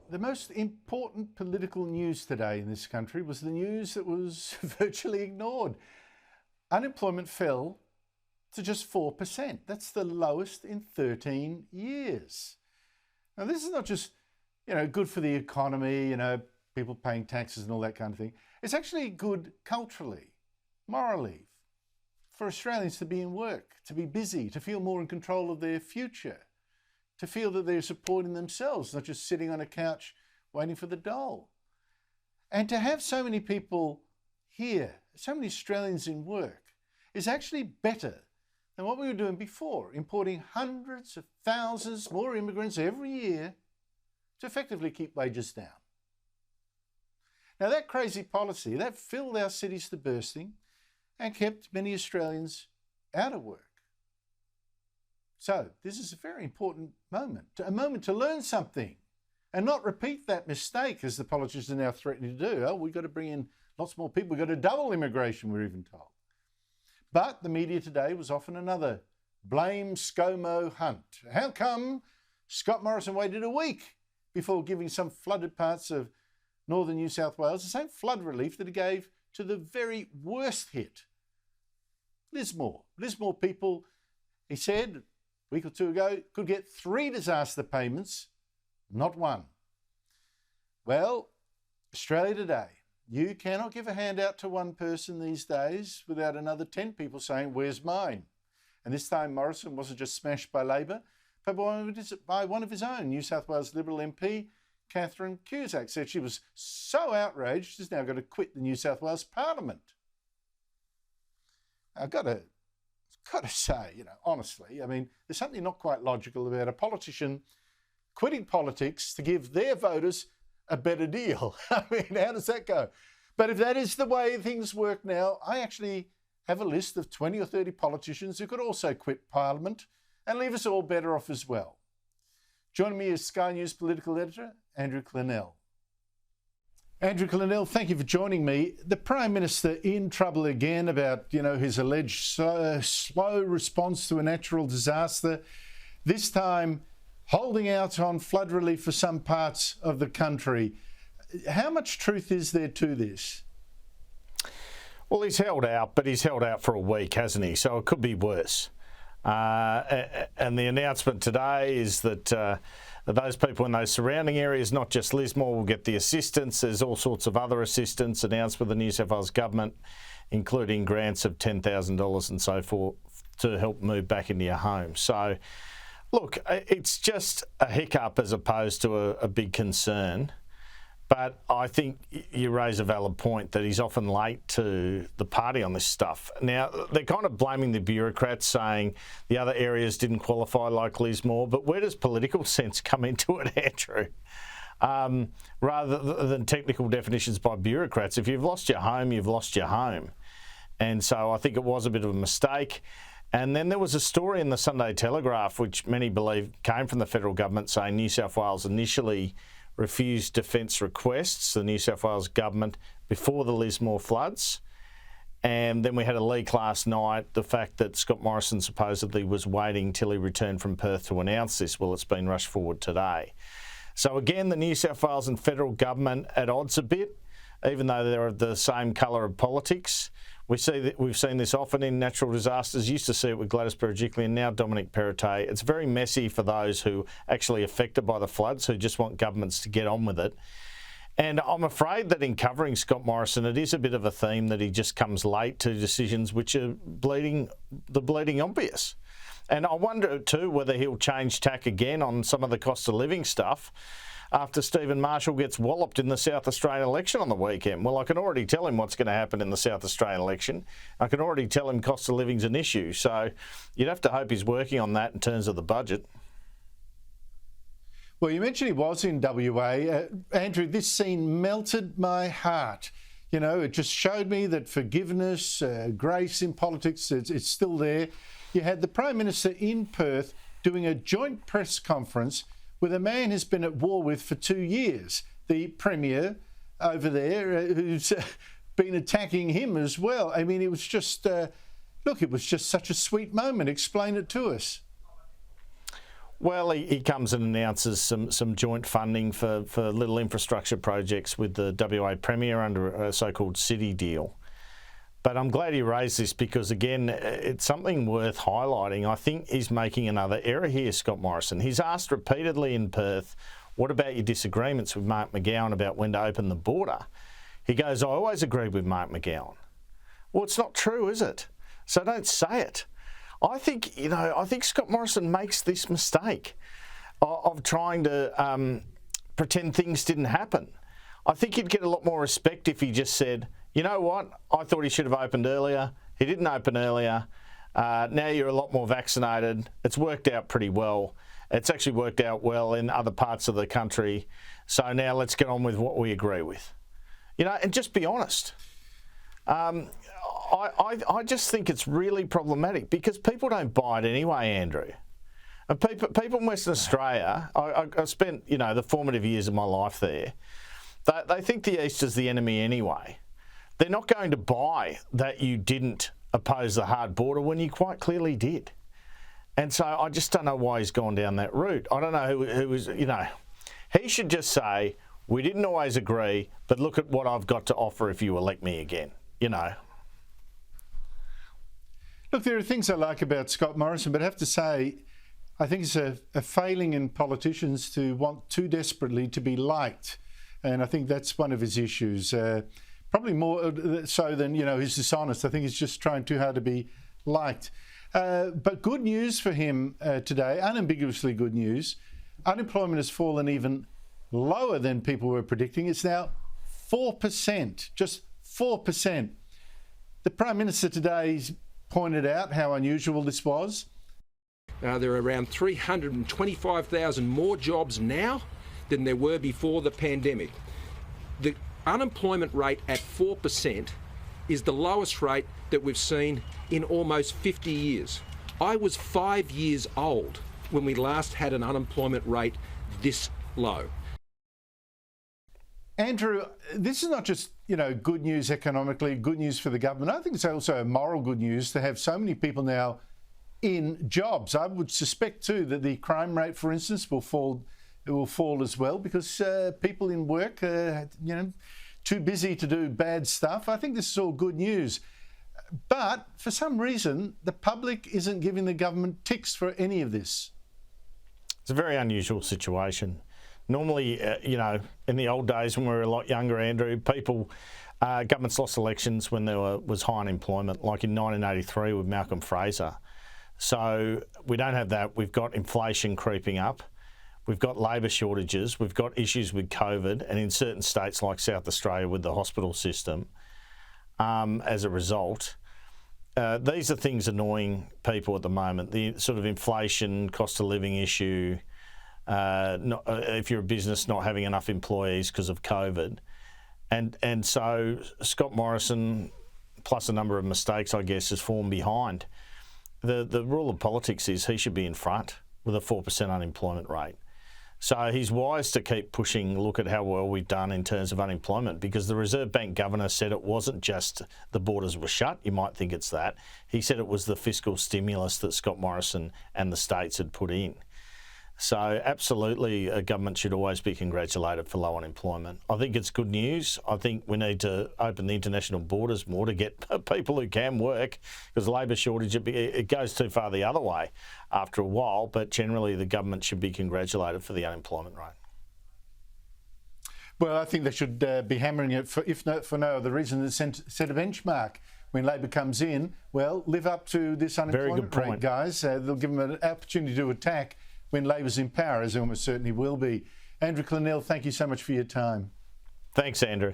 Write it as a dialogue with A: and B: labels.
A: The most important political news today in this country was the news that was virtually ignored. Unemployment fell to just 4%. That's the lowest in 13 years. Now, this is not just, good for the economy, people paying taxes and all that kind of thing. It's actually good culturally, morally, for Australians to be in work, to be busy, to feel more in control of their future, to feel that they're supporting themselves, not just sitting on a couch waiting for the dole. And to have so many people here, so many Australians in work, is actually better than what we were doing before, importing hundreds of thousands more immigrants every year to effectively keep wages down. Now, that crazy policy, that filled our cities to bursting and kept many Australians out of work. So this is a very important moment, a moment to learn something and not repeat that mistake, as the politicians are now threatening to do. Oh, we've got to bring in lots more people. We've got to double immigration, we're even told. But the media today was often another blame SCOMO hunt. How come Scott Morrison waited a week before giving some flooded parts of northern New South Wales the same flood relief that he gave to the very worst hit, Lismore? Lismore people, he said a week or two ago, could get 3 disaster payments, not 1. Well, Australia Today. You cannot give a handout to one person these days without another 10 people saying, where's mine? And this time Morrison wasn't just smashed by Labor, but by one of his own. New South Wales Liberal MP, Catherine Cusack, said she was so outraged she's now got to quit the New South Wales Parliament. I've got to say, honestly, there's something not quite logical about a politician quitting politics to give their voters a better deal. How does that go? But if that is the way things work now, I actually have a list of 20 or 30 politicians who could also quit Parliament and leave us all better off as well. Joining me is Sky News political editor, Andrew Clennell. Andrew Clennell, thank you for joining me. The Prime Minister in trouble again about, his alleged slow response to a natural disaster, this time holding out on flood relief for some parts of the country. How much truth is there to this?
B: Well, he's held out, but he's held out for a week, hasn't he? So it could be worse. And the announcement today is that those people in those surrounding areas, not just Lismore, will get the assistance. There's all sorts of other assistance announced by the New South Wales Government, including grants of $10,000 and so forth to help move back into your home. So, look, it's just a hiccup as opposed to a big concern. But I think you raise a valid point that he's often late to the party on this stuff. Now, they're kind of blaming the bureaucrats, saying the other areas didn't qualify like Lismore. But where does political sense come into it, Andrew? Rather than technical definitions by bureaucrats. If you've lost your home, you've lost your home. And so I think it was a bit of a mistake. And then there was a story in the Sunday Telegraph, which many believe came from the federal government, saying New South Wales initially refused defence requests, the New South Wales government, before the Lismore floods. And then we had a leak last night, the fact that Scott Morrison supposedly was waiting till he returned from Perth to announce this. Well, it's been rushed forward today. So again, the New South Wales and federal government at odds a bit, even though they're of the same colour of politics. We've seen this often in natural disasters. Used to see it with Gladys Berejiklian, now Dominic Perrottet. It's very messy for those who are actually affected by the floods, who just want governments to get on with it. And I'm afraid that in covering Scott Morrison, it is a bit of a theme that he just comes late to decisions which are bleeding obvious. And I wonder too whether he'll change tack again on some of the cost of living stuff after Stephen Marshall gets walloped in the South Australian election on the weekend. Well, I can already tell him what's going to happen in the South Australian election. I can already tell him cost of living's an issue. So you'd have to hope he's working on that in terms of the budget.
A: Well, you mentioned he was in WA. Andrew, this scene melted my heart. It just showed me that forgiveness, grace in politics, it's still there. You had the Prime Minister in Perth doing a joint press conference with a man who's been at war with for 2 years, the Premier over there, who's been attacking him as well. It was just, it was just such a sweet moment. Explain it to us.
B: Well, he comes and announces some joint funding for little infrastructure projects with the WA Premier under a so-called city deal. But I'm glad he raised this because, again, it's something worth highlighting. I think he's making another error here, Scott Morrison. He's asked repeatedly in Perth, what about your disagreements with Mark McGowan about when to open the border? He goes, I always agreed with Mark McGowan. Well, it's not true, is it? So don't say it. I think Scott Morrison makes this mistake of trying to pretend things didn't happen. I think he'd get a lot more respect if he just said, you know what, I thought he should have opened earlier. He didn't open earlier. Now you're a lot more vaccinated. It's worked out pretty well. It's actually worked out well in other parts of the country. So now let's get on with what we agree with. And just be honest. I just think it's really problematic because people don't buy it anyway, Andrew. And people in Western Australia, I spent, the formative years of my life there, they think the East is the enemy anyway. They're not going to buy that you didn't oppose the hard border when you quite clearly did. And so I just don't know why he's gone down that route. I don't know who was, he should just say, we didn't always agree, but look at what I've got to offer if you elect me again,
A: Look, there are things I like about Scott Morrison, but I have to say, I think it's a failing in politicians to want too desperately to be liked. And I think that's one of his issues. Probably more so than, he's dishonest. I think he's just trying too hard to be liked. But good news for him today, unambiguously good news. Unemployment has fallen even lower than people were predicting. It's now 4%, just 4%. The Prime Minister today pointed out how unusual this was.
C: There are around 325,000 more jobs now than there were before the pandemic. The unemployment rate at 4% is the lowest rate that we've seen in almost 50 years. I was 5 years old when we last had an unemployment rate this low.
A: Andrew, this is not just, good news economically, good news for the government. I think it's also moral good news to have so many people now in jobs. I would suspect too that the crime rate, for instance, will fall as well because people in work are, too busy to do bad stuff. I think this is all good news. But for some reason, the public isn't giving the government ticks for any of this.
B: It's a very unusual situation. Normally, in the old days when we were a lot younger, Andrew, governments lost elections when there was high unemployment, like in 1983 with Malcolm Fraser. So we don't have that. We've got inflation creeping up. We've got labour shortages. We've got issues with COVID, and in certain states like South Australia with the hospital system. As a result, these are things annoying people at the moment. The sort of inflation, cost of living issue. If you're a business not having enough employees because of COVID. And so Scott Morrison, plus a number of mistakes, I guess, has fallen behind. The rule of politics is he should be in front with a 4% unemployment rate. So he's wise to keep pushing, look at how well we've done in terms of unemployment, because the Reserve Bank governor said it wasn't just the borders were shut. You might think it's that. He said it was the fiscal stimulus that Scott Morrison and the states had put in. So absolutely, a government should always be congratulated for low unemployment. I think it's good news. I think we need to open the international borders more to get people who can work, because labour shortage, it goes too far the other way after a while, but generally the government should be congratulated for the unemployment rate.
A: Well, I think they should be hammering it, if not for no other reason than set a benchmark. When Labor comes in, well, live up to this unemployment rate, guys. They'll give them an opportunity to attack when Labor's in power, as they almost certainly will be. Andrew Clennell, thank you so much for your time.
B: Thanks, Andrew.